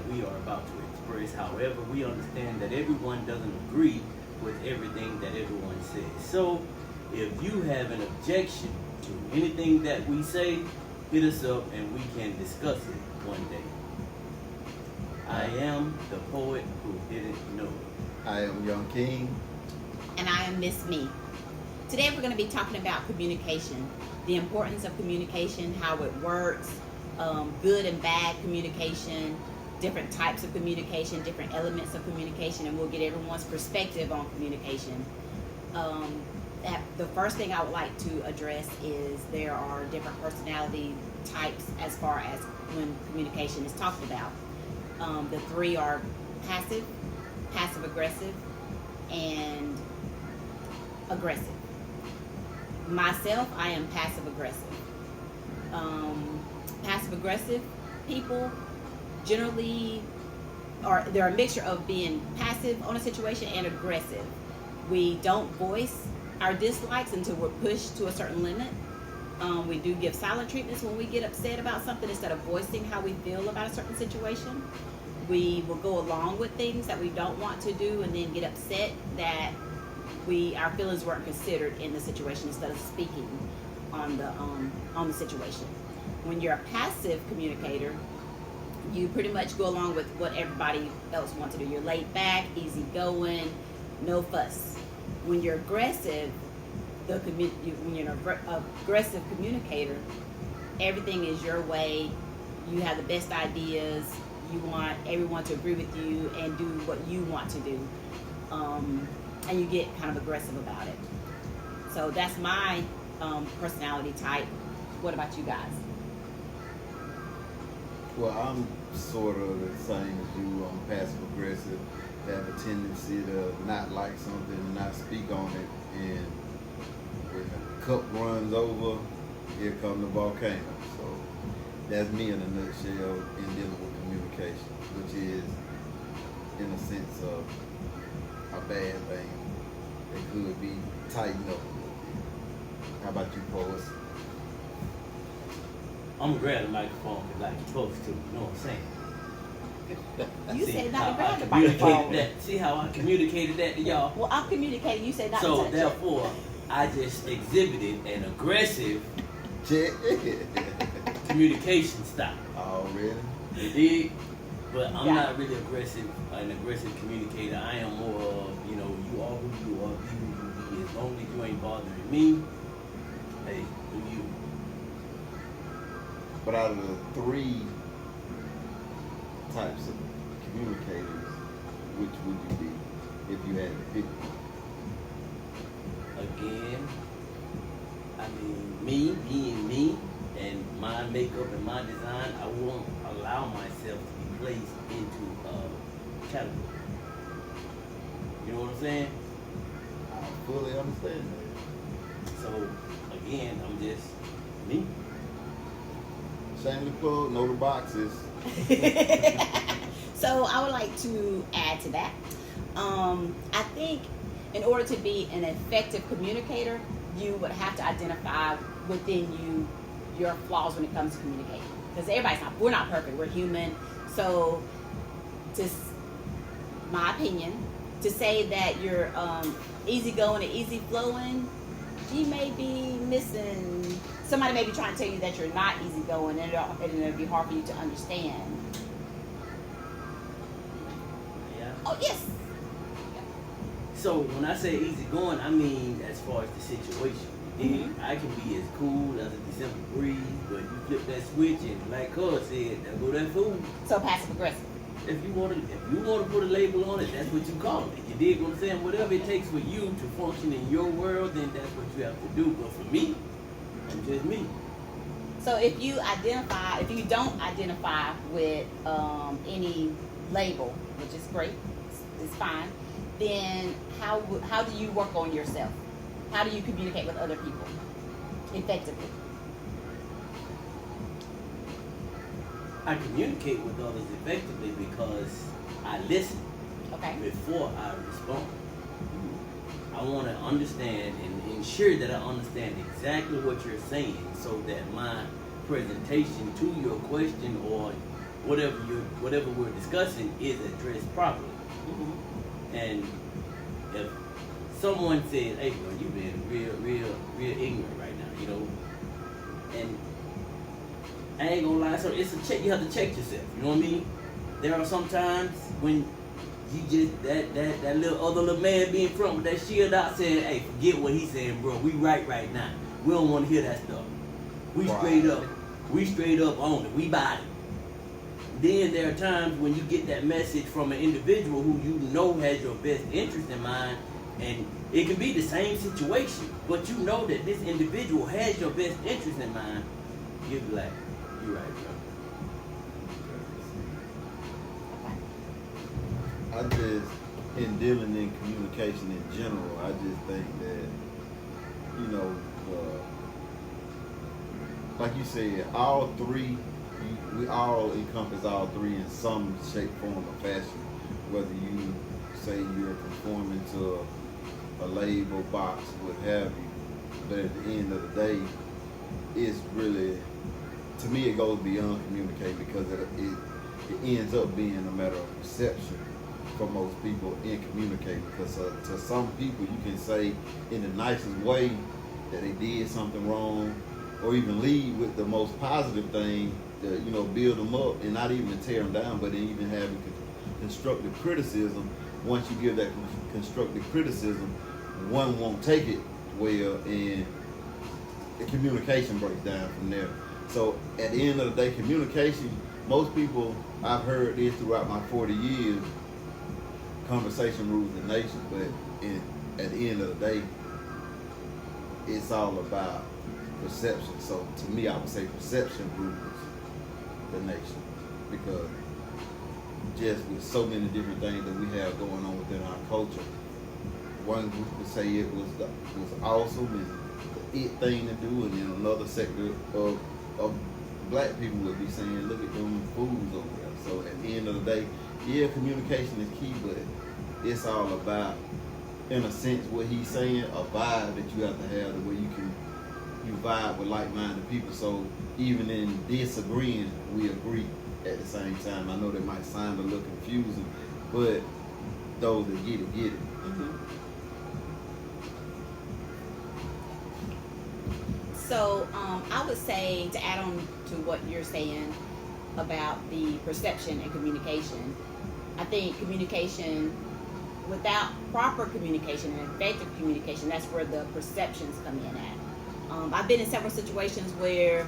we are about to express. However, we understand that everyone doesn't agree with everything that everyone says. So, if you have an objection to anything that we say, hit us up and we can discuss it one day. I am the poet who didn't know it. I am Young King. And I am Miss Me. Today we're going to be talking about communication, the importance of communication, how it works, good and bad communication, different types of communication, different elements of communication, and we'll get everyone's perspective on communication. The first thing I would like to address is there are different personality types as far as when communication is talked about. The three are passive, passive-aggressive, and aggressive. Myself, I am passive-aggressive. Passive-aggressive people generally they're a mixture of being passive on a situation and aggressive. We don't voice our dislikes until we're pushed to a certain limit. We do give silent treatments when we get upset about something instead of voicing how we feel about a certain situation. We will go along with things that we don't want to do and then get upset that our feelings weren't considered in the situation instead of speaking on the situation. When you're a passive communicator, you pretty much go along with what everybody else wants to do. You're laid back, easygoing, no fuss. When you're aggressive, when you're an aggressive communicator, everything is your way. You have the best ideas. You want everyone to agree with you and do what you want to do. And you get kind of aggressive about it. So that's my personality type. What about you guys? Well, I'm sort of the same as you. I'm passive aggressive. Have a tendency to not like something and not speak on it. And when the cup runs over, here comes the volcano. So that's me in a nutshell in dealing with communication, which is, in a sense, of a bad thing. It could be tightened up a little bit. How about you, poets? I'm gonna grab the microphone like you're supposed to, you know what I'm saying? You said not to grab the Communicated microphone. that. See how I communicated that to y'all? Well, I'm communicating. You said not to So touch therefore, I just exhibited an aggressive Check. communication style. Already? You dig? But I'm Yeah. not really an aggressive communicator. I am more of, you are who you are, be who you be. As long as you ain't bothering me, hey, do you. But out of the three types of communicators, which would you be if you had to pick one? Again, I mean, me being me and my makeup and my design, I won't allow myself to be placed into a category. You know what I'm saying? I fully understand that. So, again, I'm just me. Shameless plug, know the boxes. So I would like to add to that. I think in order to be an effective communicator, you would have to identify within you your flaws when it comes to communicating. Because we're not perfect, we're human. So, my opinion, to say that you're easygoing and easy flowing, you may be missing. Somebody may be trying to tell you that you're not easygoing, and it'll be hard for you to understand. Yeah. Oh yes. So when I say easy going, I mean as far as the situation. Mm-hmm. I can be as cool as a December breeze, but you flip that switch and like Cuz said, there go that fool. So passive aggressive. If you want to put a label on it, that's what you call it. You dig what I'm saying? Whatever it takes for you to function in your world, then that's what you have to do. But for me, I'm just me. So if you don't identify with any label, which is great, it's fine, then how do you work on yourself? How do you communicate with other people effectively? I communicate with others effectively because I listen Okay. before I respond. I want to understand and ensure that I understand exactly what you're saying so that my presentation to your question or whatever we're discussing is addressed properly. And if someone says, "Hey, bro, you being real ignorant right now," you know, and I ain't gonna lie, so it's a check. You have to check yourself. You know what I mean? There are some times when you just that little man be in front with that shield out saying, "Hey, forget what he's saying, bro. We right now. We don't want to hear that stuff. We straight up on it. We buy it." Then there are times when you get that message from an individual who you know has your best interest in mind, and it can be the same situation, but you know that this individual has your best interest in mind. You're like, "You're right, bro." I just, in dealing in communication in general, I just think that, you know, like you said, all three, we all encompass all three in some shape, form, or fashion. Whether you say you're conforming to a label, box, what have you, but at the end of the day, it's really, to me, it goes beyond communicating, because it ends up being a matter of perception for most people in communicating. Because to some people, you can say in the nicest way that they did something wrong, or even lead with the most positive thing to, you know, build them up and not even tear them down, but even having constructive criticism. Once you give that constructive criticism, one won't take it well, and the communication breaks down from there. So at the end of the day, communication, most people, I've heard this throughout my 40 years, conversation rules the nation, but at the end of the day, it's all about perception. So to me, I would say perception rules the nation, because just with so many different things that we have going on within our culture, one group would say it was awesome and the it thing to do, and then another sector of black people would be saying, "Look at them fools over there." So at the end of the day, yeah, communication is key, but it's all about, in a sense, what he's saying, a vibe that you have to have, the way you vibe with like-minded people. So even in disagreeing, we agree at the same time. I know that might sound a little confusing, but those that get it, get it. So I would say, to add on to what you're saying about the perception and communication, I think communication, without proper communication and effective communication, that's where the perceptions come in at. I've been in several situations where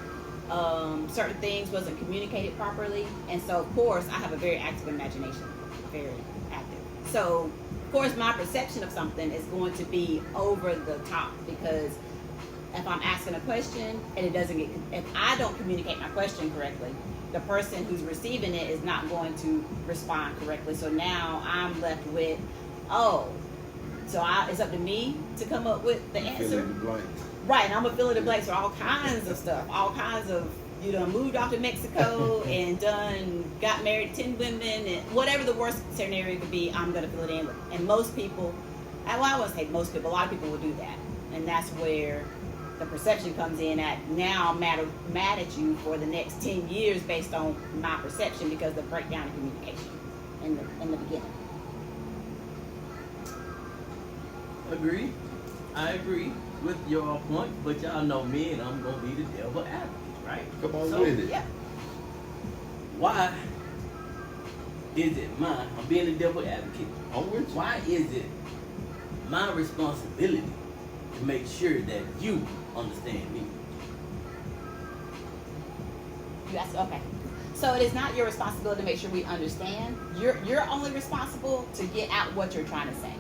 certain things wasn't communicated properly, and so of course I have a very active imagination, very active. So of course my perception of something is going to be over the top, because if I'm asking a question and if I don't communicate my question correctly, the person who's receiving it is not going to respond correctly. So now I'm left with, it's up to me to come up with the answer. Fill in the blanks. Right, and I'm gonna fill in the blanks for all kinds of stuff, all kinds of, you done moved off to Mexico and got married to 10 women, and whatever the worst scenario could be, I'm gonna fill it in with. And most people, well, I wouldn't say most people, a lot of people will do that, and that's where the perception comes in at. Now I'm mad at you for the next 10 years based on my perception, because the breakdown in communication in the beginning. Agree. I agree with your point, but y'all know me, and I'm gonna be the devil advocate, right? Come on with it. Yeah. Why is it I'm being the devil advocate. I'm with you. Why is it my responsibility to make sure that you understand me? Okay. So it is not your responsibility to make sure we understand. You're only responsible to get out what you're trying to say.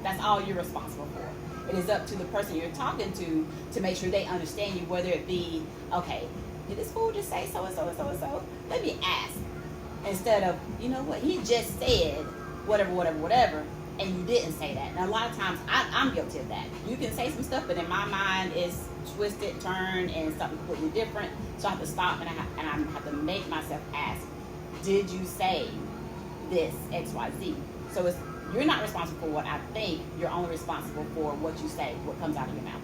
That's all you're responsible for. It is up to the person you're talking to make sure they understand you, whether it be, okay, did this fool just say so and so and so and so? Let me ask. Instead of, you know what, he just said whatever, and you didn't say that. And a lot of times, I'm guilty of that. You can say some stuff, but in my mind, it's twisted, turned, and something completely different. So I have to stop, and I have to make myself ask, did you say this, X, Y, Z? So you're not responsible for what I think. You're only responsible for what you say, what comes out of your mouth.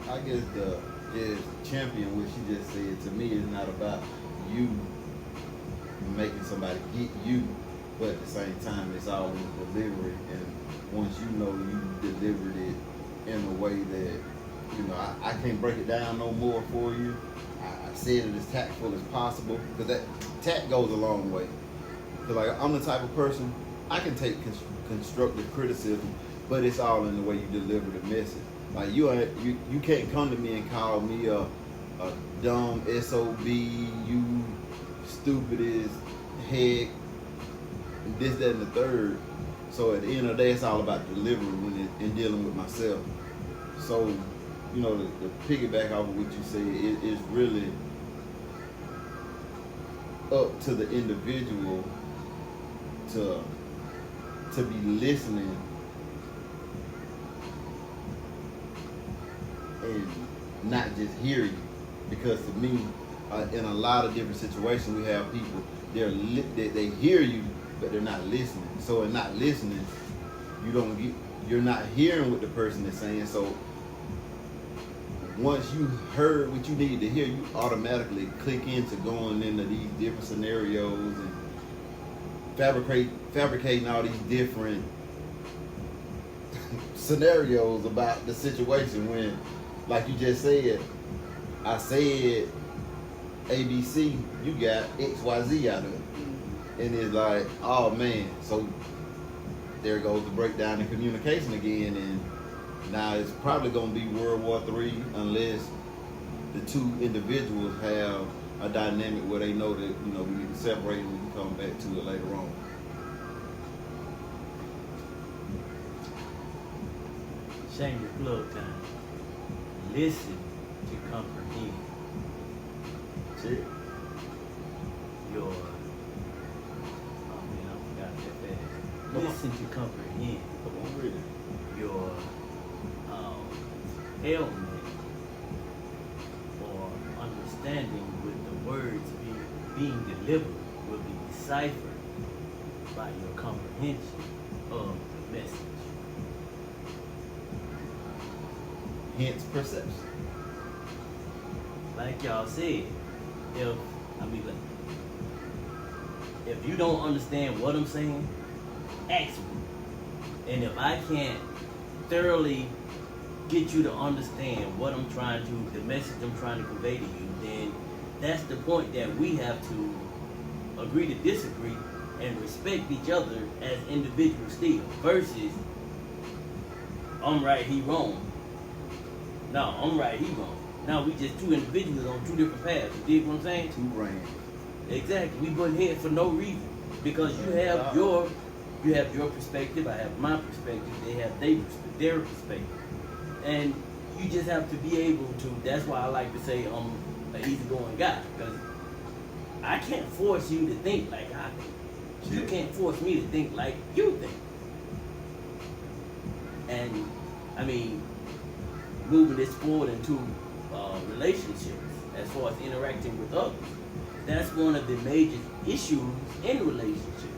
I guess the just champion what she just said. To me, it's not about you making somebody get you, but at the same time, it's all in the delivery. And once you know you delivered it in a way that, you know, I can't break it down no more for you. I said it as tactful as possible, because that tact goes a long way. Because like, I'm the type of person, I can take constructive criticism, but it's all in the way you deliver the message. Like you can't come to me and call me a dumb SOB, you stupid as heck, and this, that, and the third. So at the end of the day, it's all about delivery and dealing with myself. So, you know, to piggyback off of what you said, it's really up to the individual to be listening and not just hear you. Because to me, in a lot of different situations, we have people, they hear you, but they're not listening. So in not listening, you're not hearing what the person is saying. So once you heard what you needed to hear, you automatically click into going into these different scenarios and fabricating all these different scenarios about the situation when, like you just said, I said ABC, you got XYZ out of it. And it's like, oh man, so there goes the breakdown in communication again, and now it's probably going to be World War III unless the two individuals have a dynamic where they know that, you know, we need to separate and we can come back to it later on. Shameless plug time. Listen to comprehend. Check. Your, oh man, I forgot that fast. Listen to comprehend Come on with it. your ailment or understanding with the words being delivered will be deciphered by your comprehension of the message. Hence perception. Like y'all said, if you don't understand what I'm saying, ask me. And if I can't thoroughly get you to understand what the message I'm trying to convey to you, then that's the point that we have to agree to disagree and respect each other as individuals still, versus I'm right, he wrong. No, I'm right, he wrong. Now we just two individuals on two different paths. You dig what I'm saying? Two brains. Exactly. We butt heads for no reason. Because you have your perspective, I have my perspective, they have their perspective. And you just have to be able to, that's why I like to say I'm an easygoing guy. Because I can't force you to think like I think. You can't force me to think like you think. And I mean, moving this forward into relationships, as far as interacting with others, that's one of the major issues in relationship.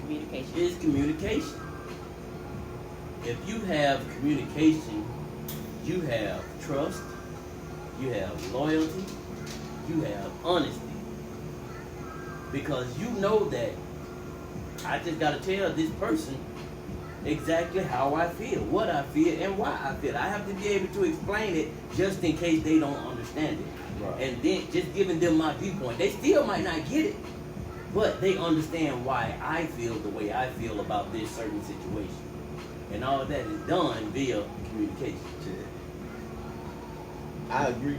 Communication. Is communication. If you have communication, you have trust, you have loyalty, you have honesty. Because you know that I just got to tell this person exactly how I feel, what I feel, and why I feel. I have to be able to explain it just in case they don't understand it. Right. And then just giving them my viewpoint. They still might not get it, but they understand why I feel the way I feel about this certain situation. And all of that is done via communication. I agree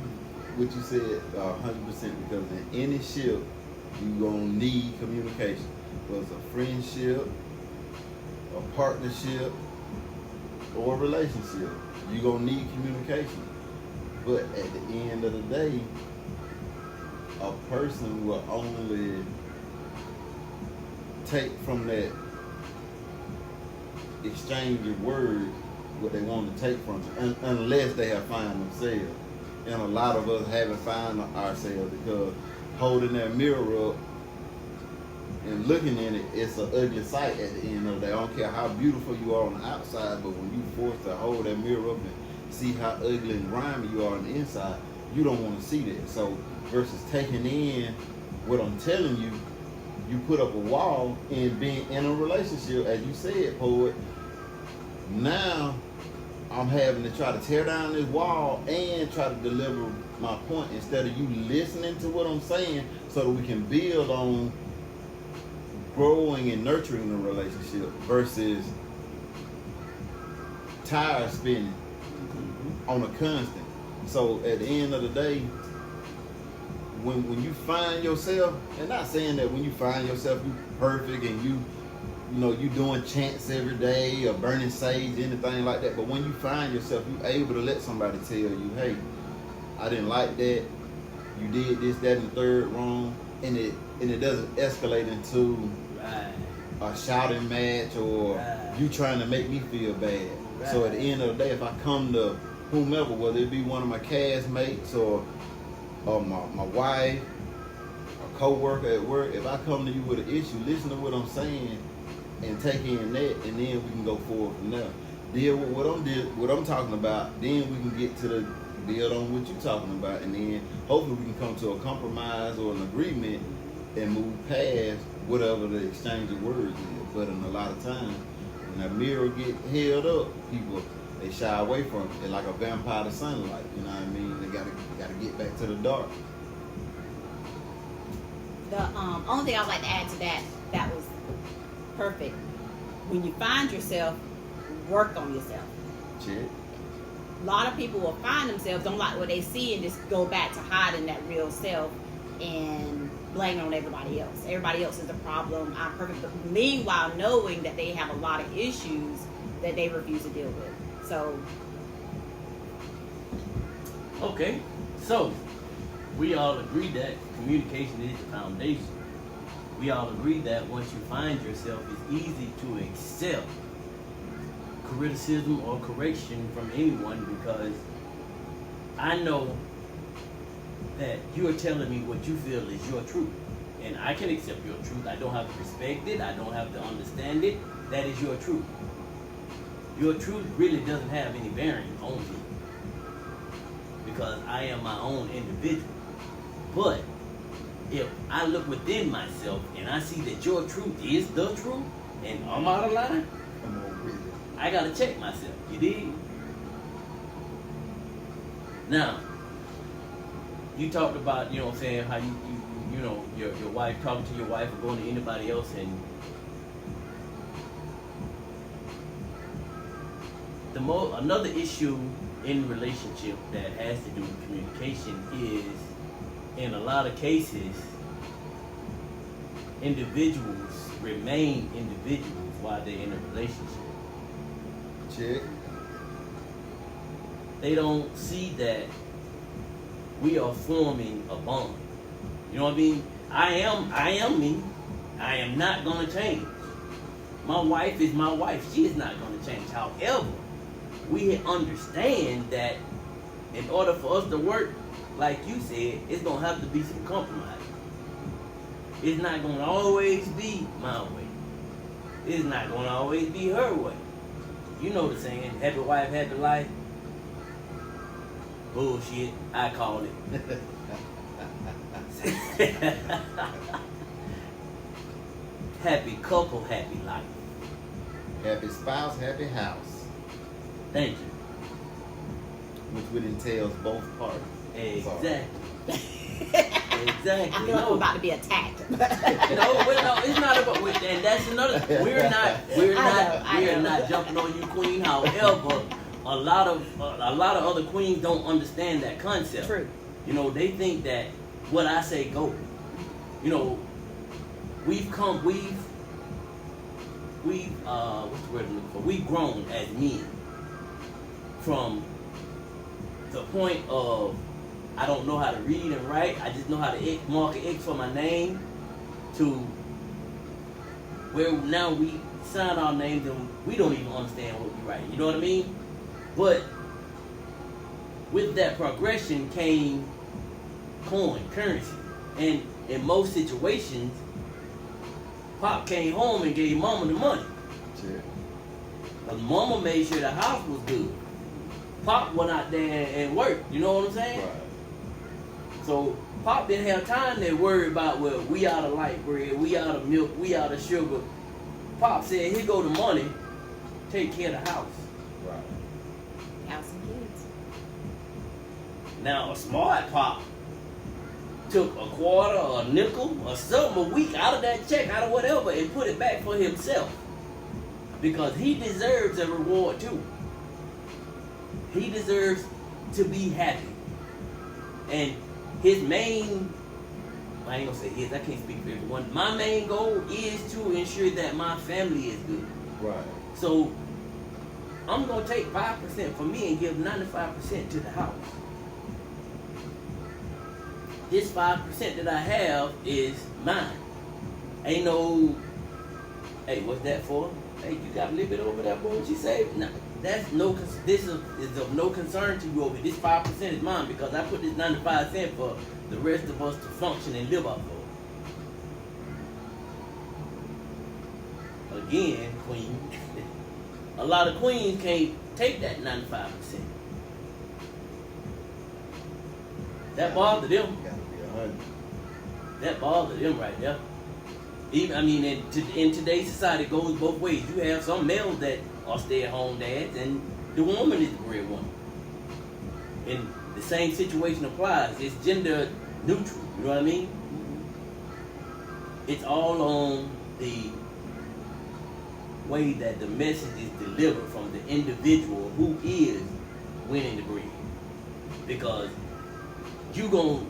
with what you said 100%, because in any ship, you're going to need communication. Whether it's a friendship, a partnership, or a relationship, you're going to need communication. But at the end of the day, a person will only take from that exchange of words what they want to take from it, unless they have found themselves. And a lot of us haven't found ourselves, because holding that mirror up and looking in it, it's an ugly sight at the end of the day. I don't care how beautiful you are on the outside, but when you forced to hold that mirror up and see how ugly and grimy you are on the inside, you don't want to see that. So versus taking in what I'm telling you, you put up a wall and being in a relationship, as you said, poet. Now I'm having to try to tear down this wall and try to deliver my point instead of you listening to what I'm saying so that we can build on growing and nurturing the relationship versus tire spinning on a constant. So at the end of the day, when you find yourself, and not saying that when you find yourself you perfect and you doing chants every day or burning sage, anything like that, but when you find yourself, you able to let somebody tell you, hey, I didn't like that, you did this, that, and the third wrong, and it doesn't escalate into a shouting match or you trying to make me feel bad. So at the end of the day, if I come to whomever, whether it be one of my castmates or my wife, a co-worker at work, if I come to you with an issue, listen to what I'm saying and take in that, and then we can go forward from there. Deal with what I'm talking about, then we can get to the build on what you're talking about, and then hopefully we can come to a compromise or an agreement and move past whatever the exchange of words is. But in a lot of times, when that mirror get held up, people they shy away from it. They're like a vampire to sunlight. You know what I mean? They gotta get back to the dark. The only thing I'd like to add to that was perfect. When you find yourself, work on yourself. Check. A lot of people will find themselves, don't like what they see, and just go back to hiding that real self and blame on everybody else. Everybody else is the problem. I'm perfect. But meanwhile, knowing that they have a lot of issues that they refuse to deal with. So, Okay, so we all agree that communication is the foundation. We all agree that once you find yourself, it's easy to accept criticism or correction from anyone, because I know that you're telling me what you feel is your truth, and I can accept your truth. I don't have to respect it. I don't have to understand it. That is your truth. Your truth really doesn't have any bearing on me, because I am my own individual. But if I look within myself and I see that your truth is the truth and I'm out of line, I gotta check myself. You dig? Now, you talked about, you know what I'm saying, how you know, your wife, talking to your wife or going to anybody else, and another issue in relationship that has to do with communication is, in a lot of cases, individuals remain individuals while they're in a relationship. Check. They don't see that we are forming a bond. You know what I mean? I am me. I am not gonna change. My wife is my wife. She is not gonna change. However, we understand that in order for us to work, like you said, it's gonna have to be some compromise. It's not gonna always be my way. It's not gonna always be her way. You know the saying, happy wife, happy life. Bullshit, I call it. Happy couple, happy life. Happy spouse, happy house. Thank you. Which would entails both parties. Exactly. I Exactly. feel like I'm about to be attacked. No, it's not about. And that's another. We're not jumping on you, Queen. However, a lot of other queens don't understand that concept. True. You know, they think that what I say go. You know, we've what's the word I'm looking for? We've grown as men from the point of I don't know how to read and write. I just know how to mark an X for my name, to where now we sign our names and we don't even understand what we write. You know what I mean? But with that progression came currency. And in most situations, Pop came home and gave Mama the money. Check. But Mama made sure the house was good. Pop went out there and worked. You know what I'm saying? Right. So Pop didn't have time to worry about, well, we out of light bread, we out of milk, we out of sugar. Pop said, here go the money, take care of the house. Right. House and kids. Now a smart Pop took a quarter or a nickel or something a week out of that check, out of whatever, and put it back for himself. Because he deserves a reward too. He deserves to be happy. And his main, I ain't gonna say his, I can't speak for everyone. My main goal is to ensure that my family is good. Right. So I'm gonna take 5% from me and give 95% to the house. This 5% that I have is mine. Ain't no, hey, what's that for? Hey, you got a little bit over there, boy, what you say? No, that's no, this is of no concern to you over here. This 5% is mine because I put this 95 cents for the rest of us to function and live off of. Again, queen, a lot of queens can't take that 95%. That bothered them. Gotta be 100. That bothered them right there. Even, I mean, in today's society, it goes both ways. You have some males that are stay-at-home dads, and the woman is the breadwinner. And the same situation applies. It's gender neutral. You know what I mean? It's all on the way that the message is delivered from the individual who is winning the breed. Because you gonna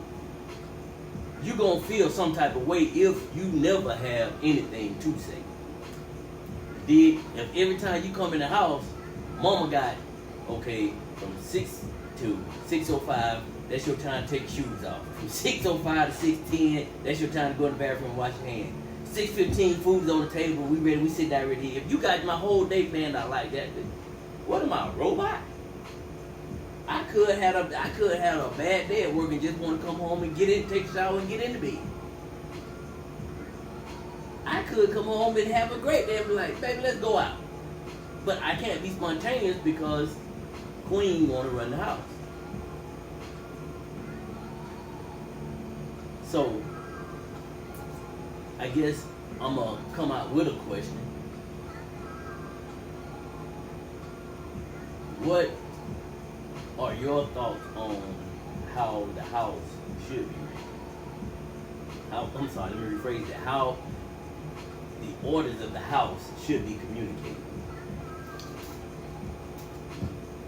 feel some type of way if you never have anything to say. If every time you come in the house, mama got, okay, from 6 to 6:05, that's your time to take your shoes off. From 6:05 to 6:10, that's your time to go in the bathroom and wash your hands. 6:15, food's on the table, we ready, we sit down right here. If you got my whole day planned out like that, what am I, a robot? I could have a bad day at work and just want to come home and get in, take a shower and get into bed. I could come home and have a great day and be like, baby, let's go out. But I can't be spontaneous because Queen want to run the house. So, I guess I'm going to come out with a question. What are your thoughts on how the house should be ran? I'm sorry, let me rephrase that. How the orders of the house should be communicated.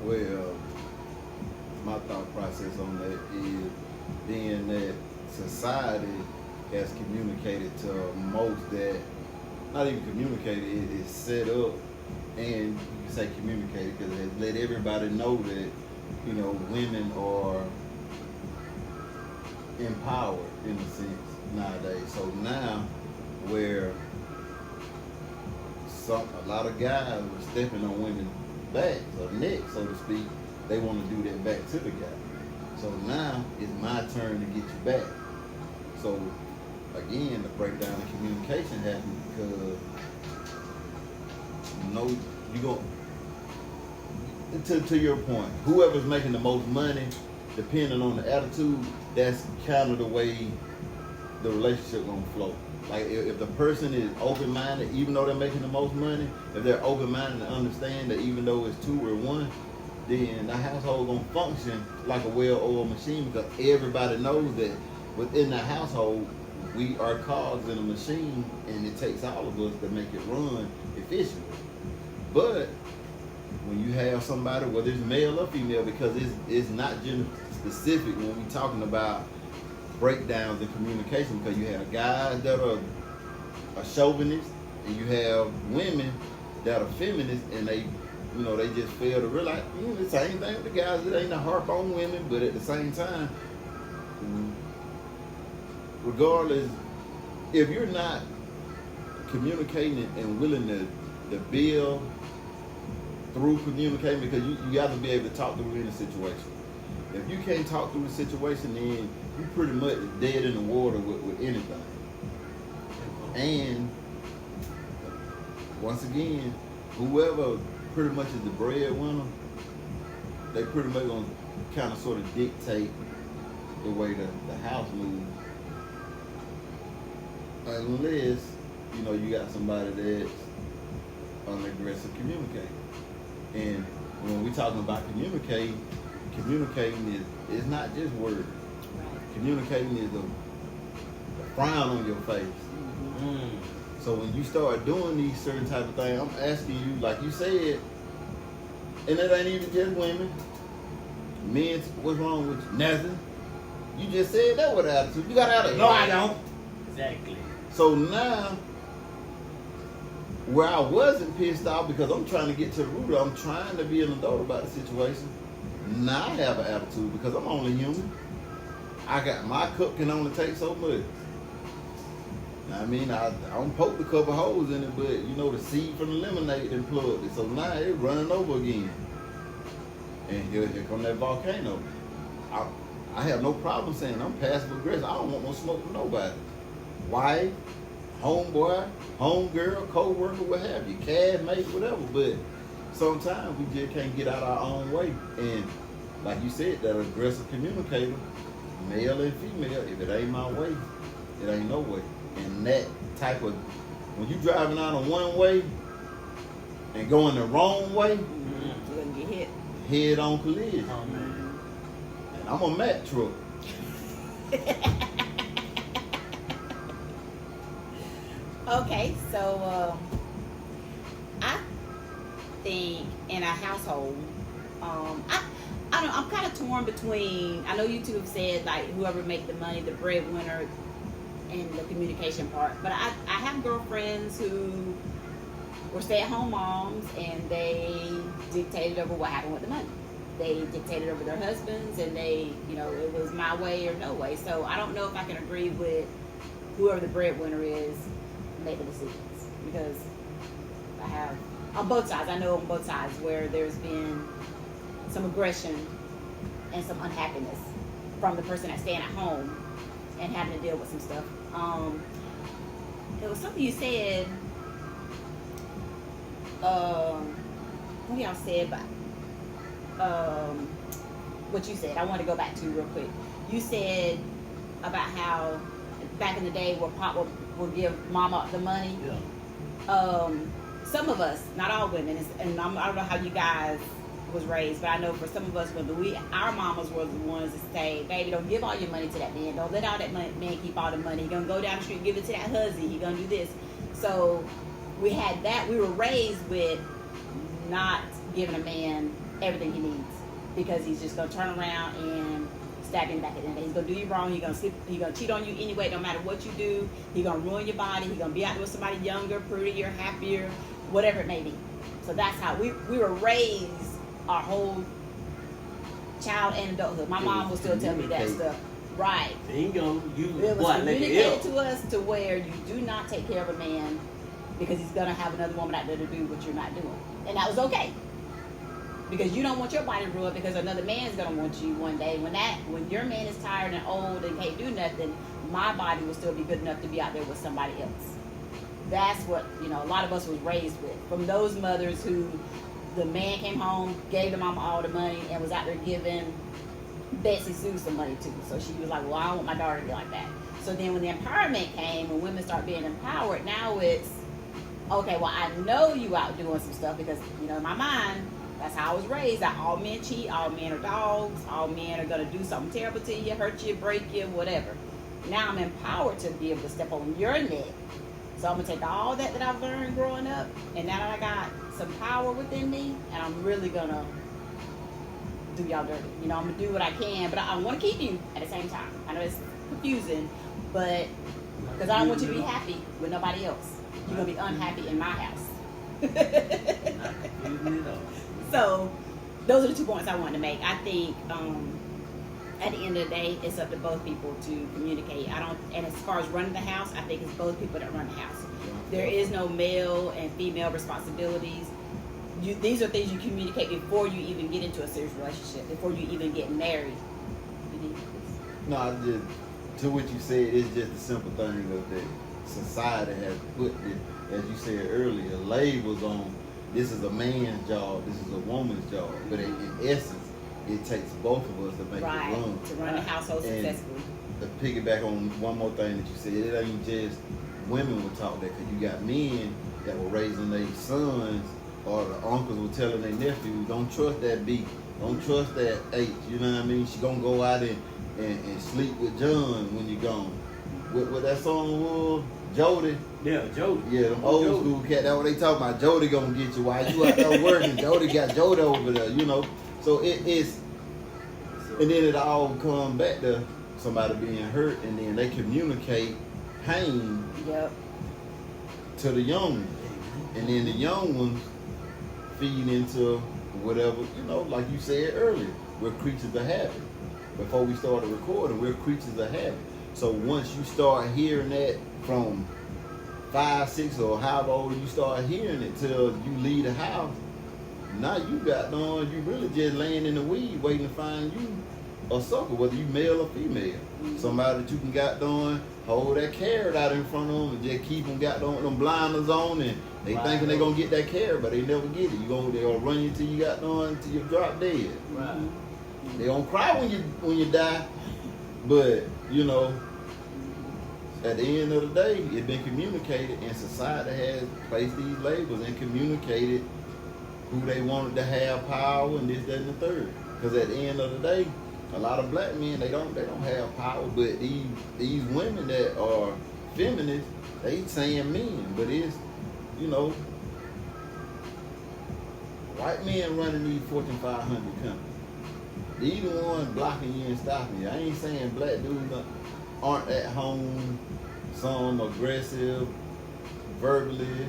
Well, my thought process on that is being that society has communicated to most that, not even communicated, it is set up, and you can say communicated because it has let everybody know that, you know, women are empowered in a sense nowadays. So now where a lot of guys are stepping on women's backs or necks, so to speak, they want to do that back to the guy. So now it's my turn to get you back. So again, the breakdown in communication happens because to your point, whoever's making the most money, depending on the attitude, that's kind of the way the relationship gonna flow. Like if the person is open-minded, even though they're making the most money, if they're open-minded and understand that even though it's 2 or 1, then the household gonna function like a well-oiled machine because everybody knows that within the household, we are cogs in a machine and it takes all of us to make it run efficiently. But when you have somebody, whether it's male or female, because it's not gender specific when we're talking about breakdowns in communication, because you have guys that are chauvinists and you have women that are feminists, and they just fail to realize the same thing with the guys. It ain't a harp on women, but at the same time, regardless, if you're not communicating and willing to build through communicating, because you got to be able to talk through any situation. If you can't talk through the situation, then you pretty much dead in the water with anything. And once again, whoever pretty much is the breadwinner, they pretty much gonna kind of sort of dictate the way the house moves, unless you got somebody that's an aggressive communicator. And when we talking about communicating is not just words. Right. Communicating is the frown on your face. Mm. So when you start doing these certain type of things, I'm asking you, like you said, and it ain't even just women. Men, what's wrong with you? Nothing. You just said that with attitude. You got attitude. No, I don't. Exactly. So now, where I wasn't pissed off because I'm trying to get to the root of it, I'm trying to be an adult about the situation. Now I have an attitude because I'm only human. My cup can only take so much. I mean, I don't poke a couple holes in it, but the seed from the lemonade and plugged it. So now it's running over again. And here come that volcano. I have no problem saying I'm passive aggressive. I don't want no smoke from nobody. Wife, homeboy, homegirl, co-worker, what have you, castmate, whatever. But sometimes we just can't get out our own way. And like you said, that aggressive communicator, male and female, if it ain't my way, it ain't no way. And that type of, when you driving out on one way and going the wrong way, You're gonna get hit. head on collision. Oh man. And I'm a Mack truck. Okay, so I think in a household, I don't know, I'm kind of torn between. I know you two have said like whoever make the money, the breadwinner, and the communication part. But I have girlfriends who were stay-at-home moms, and they dictated over what happened with the money. They dictated over their husbands, and they, it was my way or no way. So I don't know if I can agree with whoever the breadwinner is making decisions, because I have on both sides. I know on both sides where there's been some aggression and some unhappiness from the person that's staying at home and having to deal with some stuff. There was something you said. What y'all said, but what you said, I want to go back to real quick. You said about how back in the day where Pop would give Mama the money. Yeah. Some of us, not all women, and I don't know how you guys was raised, but I know for some of us, our mamas were the ones that say, baby, don't give all your money to that man. Don't let all that man keep all the money. He gonna go down the street and give it to that husband. He gonna do this. So we had that. We were raised with not giving a man everything he needs, because he's just gonna turn around and stab him back at the end. He's gonna do you wrong. He's gonna cheat on you anyway, no matter what you do. He's gonna ruin your body. He's gonna be out there with somebody younger, prettier, happier, whatever it may be. So that's how we were raised our whole child and adulthood. My mom will still tell me that stuff. Right. Bingo. It was communicated to us to where you do not take care of a man because he's gonna have another woman out there to do what you're not doing, and that was okay. Because you don't want your body ruined because another man's gonna want you one day. When your man is tired and old and can't do nothing, my body will still be good enough to be out there with somebody else. That's what a lot of us was raised with, from those mothers who the man came home, gave the mama all the money, and was out there giving Betsy Sue some money too. So she was like, well, I don't want my daughter to be like that. So then when the empowerment came, when women start being empowered, now it's, okay, well, I know you out doing some stuff because, in my mind, that's how I was raised. That all men cheat, all men are dogs, all men are going to do something terrible to you, hurt you, break you, whatever. Now I'm empowered to be able to step on your neck. So I'm going to take all that I've learned growing up, and now that I got some power within me, and I'm really going to do y'all dirty. I'm going to do what I can, but I want to keep you at the same time. I know it's confusing, but because I don't want you to be happy with nobody else. You're going to be unhappy in my house. Not confusing at all. So those are the 2 points I wanted to make. I think at the end of the day, it's up to both people to communicate. And as far as running the house, I think it's both people that run the house. There is no male and female responsibilities. These are things you communicate before you even get into a serious relationship, before you even get married. No, to what you said, it's just a simple thing of that society has put it, as you said earlier, labels on this is a man's job, this is a woman's job. But in essence, it takes both of us to make Right. it run. To run the household And successfully. to piggyback on one more thing that you said, it ain't just women will talk that, because you got men that were raising their sons, or the uncles were telling their nephews, don't trust that B, don't trust that H, you know what I mean? She gonna go out and sleep with John when you're gone. What that song was? Jody? Yeah, Jody. Yeah, them old Jody. school cat, that's what they talking about. Jody gonna get you while you out there working. Jody got Jody over there, you know? So it's, and then it all come back to somebody being hurt, and then they communicate pain Yep. to the young ones. And then the young ones feed into whatever, you know, like you said earlier, we're creatures of habit. Before we started recording, we're creatures of habit. So once you start hearing that from 5, 6, or however old you start hearing it till you leave the house, now you got on, you really just laying in the weed waiting to find you a sucker, whether you male or female. Somebody that you can got on, hold that carrot out in front of them and just keep them got on them blinders on, and they thinking they gonna get that carrot, but they never get it. They gonna run you till you got on, till you drop dead. Right. They gonna cry when you die, but you know, at the end of the day, it's been communicated, and society has placed these labels and communicated who they wanted to have power and this, that, and the third. Because at the end of the day, a lot of black men they don't have power, but these women that are feminists, they saying men, but it's, you know, white men running these Fortune 500 companies. These the ones blocking you and stopping you. I ain't saying black dudes aren't at home, some aggressive, verbally,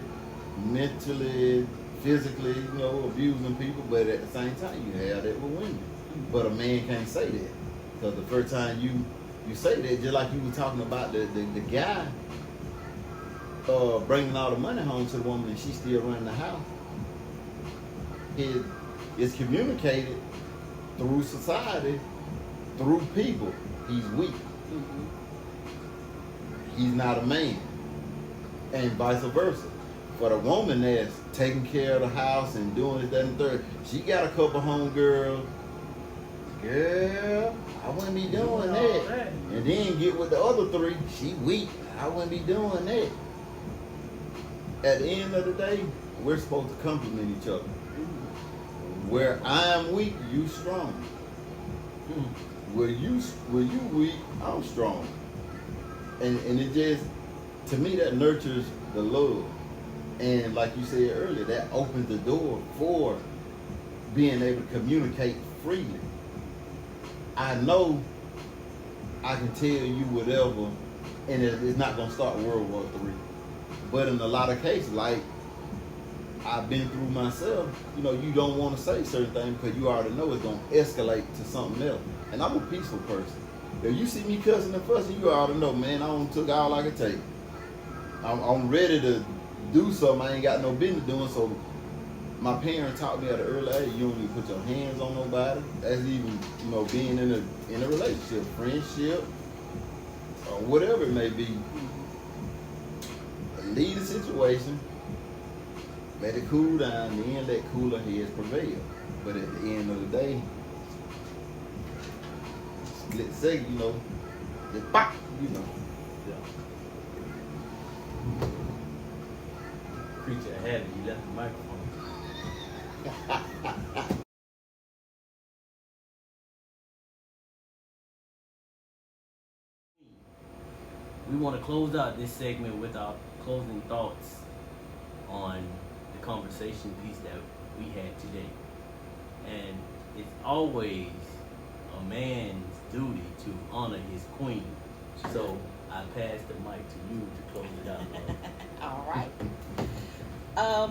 mentally, physically, you know, abusing people, but at the same time, you have that with women. But a man can't say that, because the first time you say that, just like you were talking about the guy bringing all the money home to the woman and she still running the house, it's communicated through society, through people. He's weak. He's not a man, and vice versa. For the woman that's taking care of the house and doing this, that, and third, she got a couple homegirls. Girl, I wouldn't be doing that. And then get with the other 3. She weak. I wouldn't be doing that. At the end of the day, we're supposed to complement each other. Where I'm weak, you strong. Where you weak, I'm strong. And it just, to me, that nurtures the love. And like you said earlier, that opens the door for being able to communicate freely. I know I can tell you whatever, and it's not going to start World War III. But in a lot of cases, like I've been through myself, you know, you don't want to say certain things because you already know it's going to escalate to something else. And I'm a peaceful person. If you see me cussing and fussing, you already know, man, I don't took all I can take. I'm ready to do something I ain't got no business doing. So my parents taught me at an early age, you don't need to put your hands on nobody. That's even, you know, being in a relationship, friendship, or whatever it may be. Leave the situation, let it cool down, then let cooler heads prevail. But at the end of the day, split second, you know, just pop, you know. Creature of habit, you left the microphone. We want to close out this segment with our closing thoughts on the conversation piece that we had today. And it's always a man's duty to honor his queen. So I pass the mic to you to close it out, Lord. All right.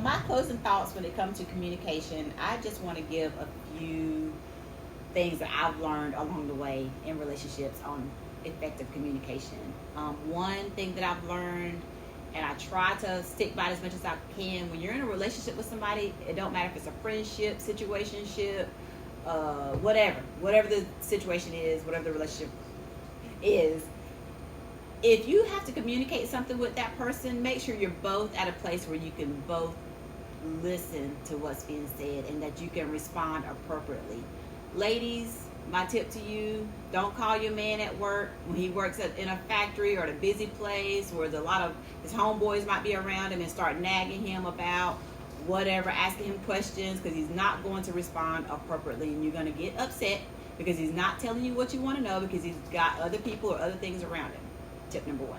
My closing thoughts when it comes to communication, I just want to give a few things that I've learned along the way in relationships on effective communication. One thing that I've learned, and I try to stick by it as much as I can, when you're in a relationship with somebody, it don't matter if it's a friendship, situationship, whatever the situation is, whatever the relationship is, if you have to communicate something with that person, make sure you're both at a place where you can both listen to what's being said and that you can respond appropriately. Ladies, my tip to you, don't call your man at work when he works in a factory or at a busy place where there's a lot of his homeboys might be around him and start nagging him about whatever, asking him questions because he's not going to respond appropriately, and you're going to get upset because he's not telling you what you want to know because he's got other people or other things around him. Tip number 1.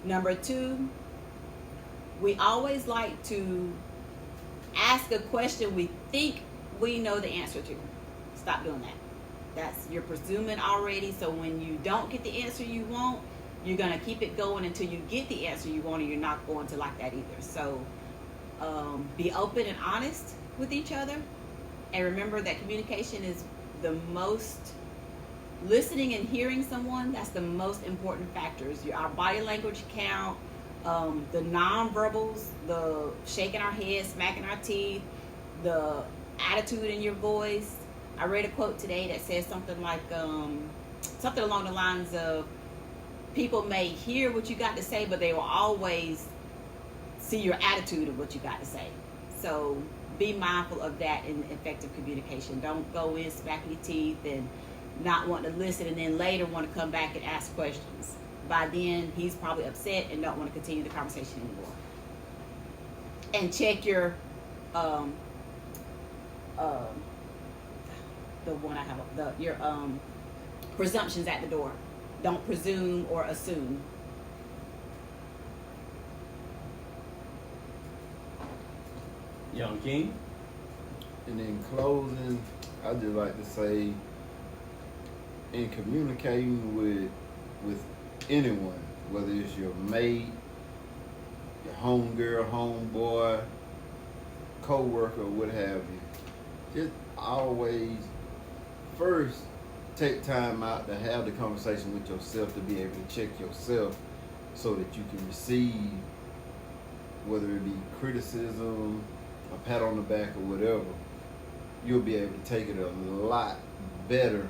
Number 2, we always like to ask a question we think we know the answer to. Stop doing that. You're presuming already, so when you don't get the answer you want, you're going to keep it going until you get the answer you want, and you're not going to like that either. So be open and honest with each other, and remember that communication is the most, listening and hearing someone, that's the most important factors. Our body language count, the non-verbals, the shaking our head, smacking our teeth, the attitude in your voice. I read a quote today that says something like, something along the lines of, people may hear what you got to say, but they will always see your attitude of what you got to say. So be mindful of that in effective communication. Don't go in smacking your teeth and not want to listen, and then later want to come back and ask questions. By then, he's probably upset and don't want to continue the conversation anymore. And check your presumptions at the door. Don't presume or assume. Young King? And in closing, I just like to say, in communicating with anyone, whether it's your mate, your homegirl, homeboy, co-worker, what have you, just always first take time out to have the conversation with yourself, to be able to check yourself so that you can receive, whether it be criticism, a pat on the back, or whatever. You'll be able to take it a lot better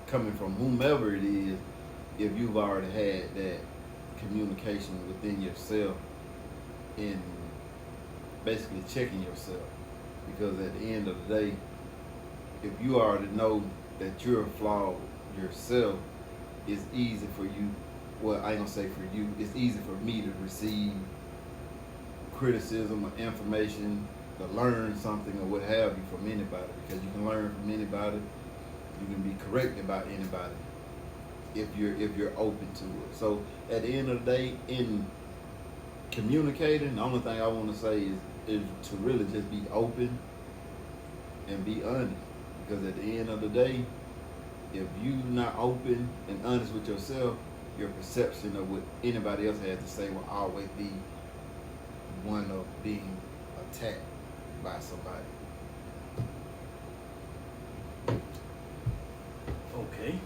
coming from whomever it is if you've already had that communication within yourself in basically checking yourself. Because at the end of the day, if you already know that you're flawed yourself, it's easy for you, well, I ain't gonna say for you, it's easy for me to receive criticism or information, to learn something or what have you from anybody, because you can learn from anybody, you can be corrected by anybody if you're open to it. So at the end of the day, in communicating, the only thing I want to say is to really just be open and be honest. Because at the end of the day, if you're not open and honest with yourself, your perception of what anybody else has to say will always be one of being attacked by somebody. Okay.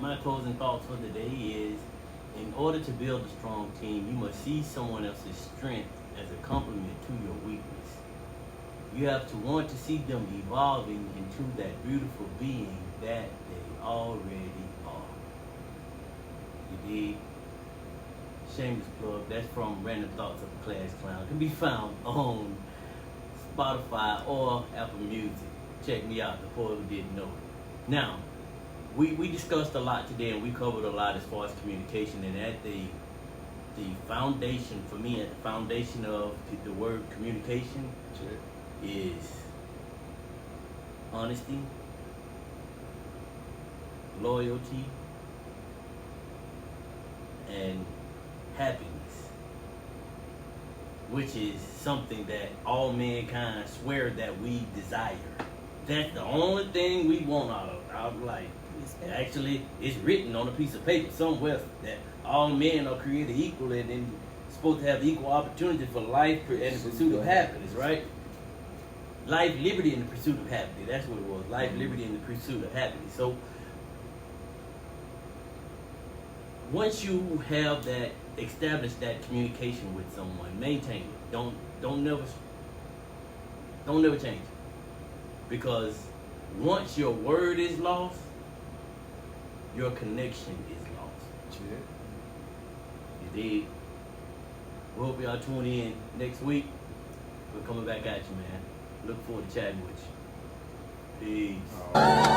My closing thoughts for the day is, in order to build a strong team, you must see someone else's strength as a complement to your weakness. You have to want to see them evolving into that beautiful being that they already are. You dig? Shameless plug. That's from Random Thoughts of a Class Clown. It can be found on Spotify or Apple Music. Check me out, the poet who didn't know it. Now, we discussed a lot today, and we covered a lot as far as communication, and at the foundation, for me, at the foundation of the word communication is honesty, loyalty, and happiness, which is something that all mankind swear that we desire. That's the only thing we want out of our life. Actually, it's written on a piece of paper somewhere that all men are created equal and supposed to have equal opportunity for life and the pursuit of happiness, right? Life, liberty, and the pursuit of happiness. That's what it was. Life, liberty, and the pursuit of happiness. So once you have that, establish that communication with someone, maintain it. Don't never change it. Because once your word is lost, your connection is lost. You dig? We hope y'all tune in next week. We're coming back at you, man. Look forward to chatting with you. Peace. Uh,